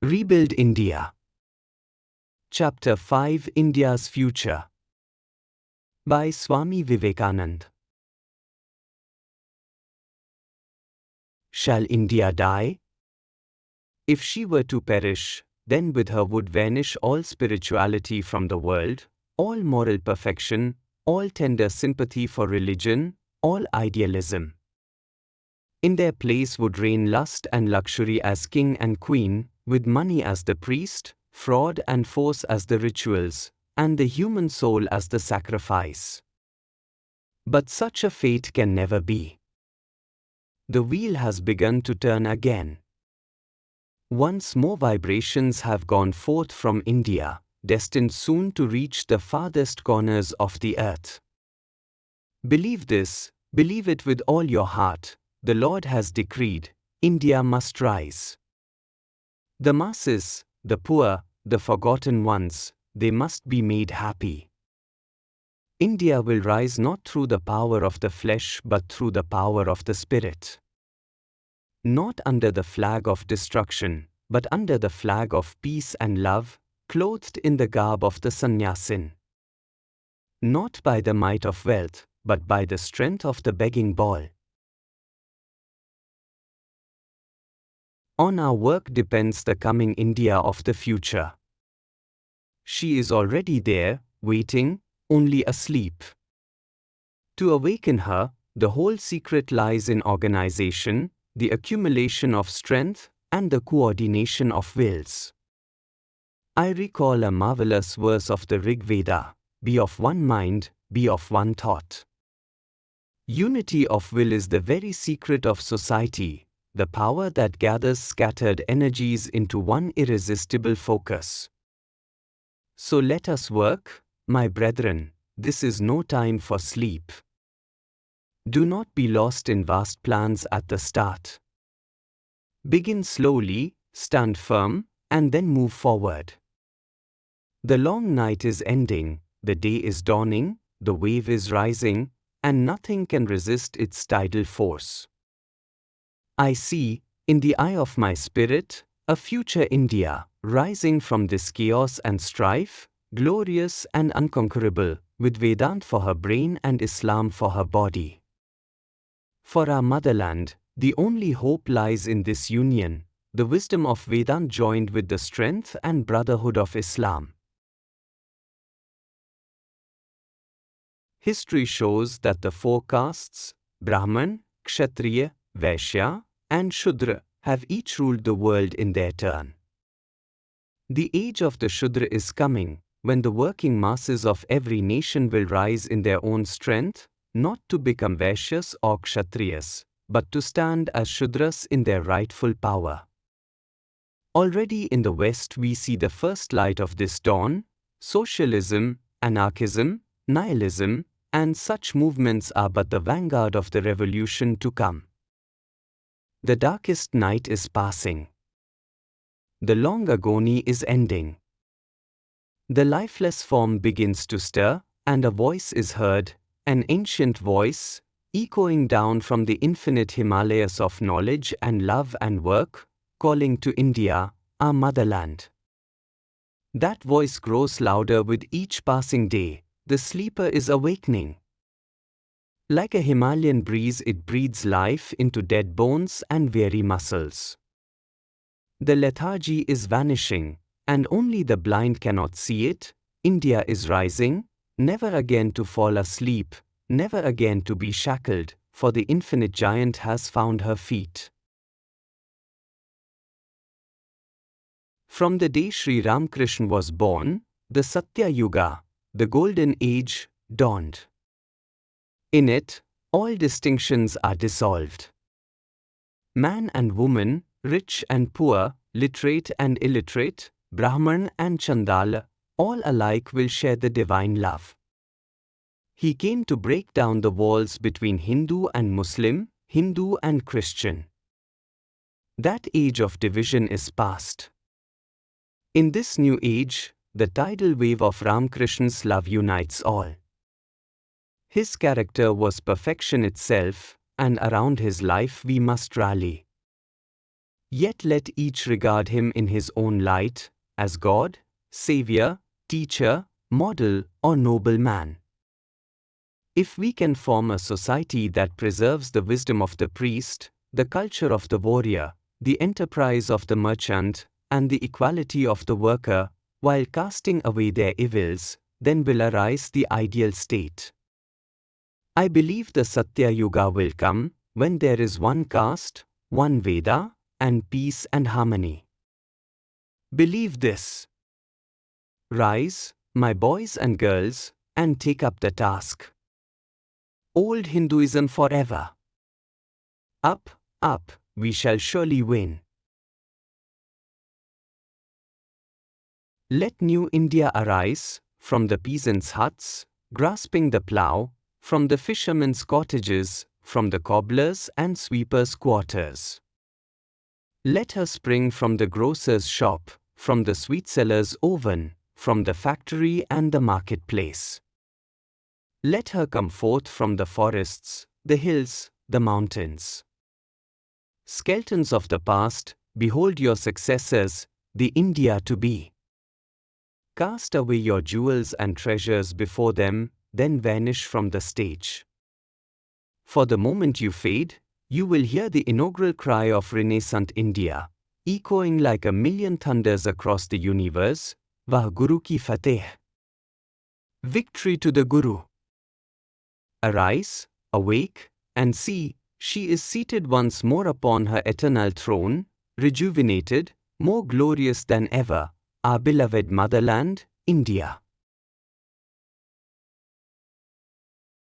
Rebuild India. Chapter 5 India's Future by Swami Vivekanand. Shall India die? If she were to perish, then with her would vanish all spirituality from the world, all moral perfection, all tender sympathy for religion, all idealism. In their place would reign lust and luxury as king and queen, with money as the priest, fraud and force as the rituals, and the human soul as the sacrifice. But such a fate can never be. The wheel has begun to turn again. Once more vibrations have gone forth from India, destined soon to reach the farthest corners of the earth. Believe this, believe it with all your heart. The Lord has decreed, India must rise. The masses, the poor, the forgotten ones, they must be made happy. India will rise not through the power of the flesh but through the power of the spirit. Not under the flag of destruction, but under the flag of peace and love, clothed in the garb of the sannyasin. Not by the might of wealth, but by the strength of the begging bowl. On our work depends the coming India of the future. She is already there, waiting, only asleep. To awaken her, the whole secret lies in organization, the accumulation of strength, and the coordination of wills. I recall a marvelous verse of the Rig Veda: be of one mind, be of one thought. Unity of will is the very secret of society, the power that gathers scattered energies into one irresistible focus. So let us work, my brethren, this is no time for sleep. Do not be lost in vast plans at the start. Begin slowly, stand firm, and then move forward. The long night is ending, the day is dawning, the wave is rising, and nothing can resist its tidal force. I see, in the eye of my spirit, a future India, rising from this chaos and strife, glorious and unconquerable, with Vedant for her brain and Islam for her body. For our motherland, the only hope lies in this union, the wisdom of Vedant joined with the strength and brotherhood of Islam. History shows that the four castes, Brahman, Kshatriya, Vaishya, and Shudra, have each ruled the world in their turn. The age of the Shudra is coming, when the working masses of every nation will rise in their own strength, not to become Vaishyas or Kshatriyas, but to stand as Shudras in their rightful power. Already in the West we see the first light of this dawn: socialism, anarchism, nihilism, and such movements are but the vanguard of the revolution to come. The darkest night is passing. The long agony is ending. The lifeless form begins to stir, and a voice is heard, an ancient voice, echoing down from the infinite Himalayas of knowledge and love and work, calling to India, our motherland. That voice grows louder with each passing day. The sleeper is awakening. Like a Himalayan breeze, it breathes life into dead bones and weary muscles. The lethargy is vanishing, and only the blind cannot see it. India is rising, never again to fall asleep, never again to be shackled, for the infinite giant has found her feet. From the day Sri Ramakrishna was born, the Satya Yuga, the golden age, dawned. In it, all distinctions are dissolved. Man and woman, rich and poor, literate and illiterate, Brahman and Chandala, all alike will share the divine love. He came to break down the walls between Hindu and Muslim, Hindu and Christian. That age of division is past. In this new age, the tidal wave of Ramakrishna's love unites all. His character was perfection itself, and around his life we must rally. Yet let each regard him in his own light, as God, Savior, teacher, model, or noble man. If we can form a society that preserves the wisdom of the priest, the culture of the warrior, the enterprise of the merchant, and the equality of the worker, while casting away their evils, then will arise the ideal state. I believe the Satya Yuga will come, when there is one caste, one Veda, and peace and harmony. Believe this. Rise, my boys and girls, and take up the task. Old Hinduism forever. Up, up, we shall surely win. Let new India arise, from the peasants' huts, grasping the plough, from the fishermen's cottages, from the cobblers' and sweepers' quarters. Let her spring from the grocer's shop, from the sweet-seller's oven, from the factory and the marketplace. Let her come forth from the forests, the hills, the mountains. Skeletons of the past, behold your successors, the India to be. Cast away your jewels and treasures before them, then vanish from the stage. For the moment you fade, you will hear the inaugural cry of Renaissance India, echoing like a million thunders across the universe, Vah Guru ki Fateh. Victory to the Guru. Arise, awake, and see, she is seated once more upon her eternal throne, rejuvenated, more glorious than ever, our beloved motherland, India.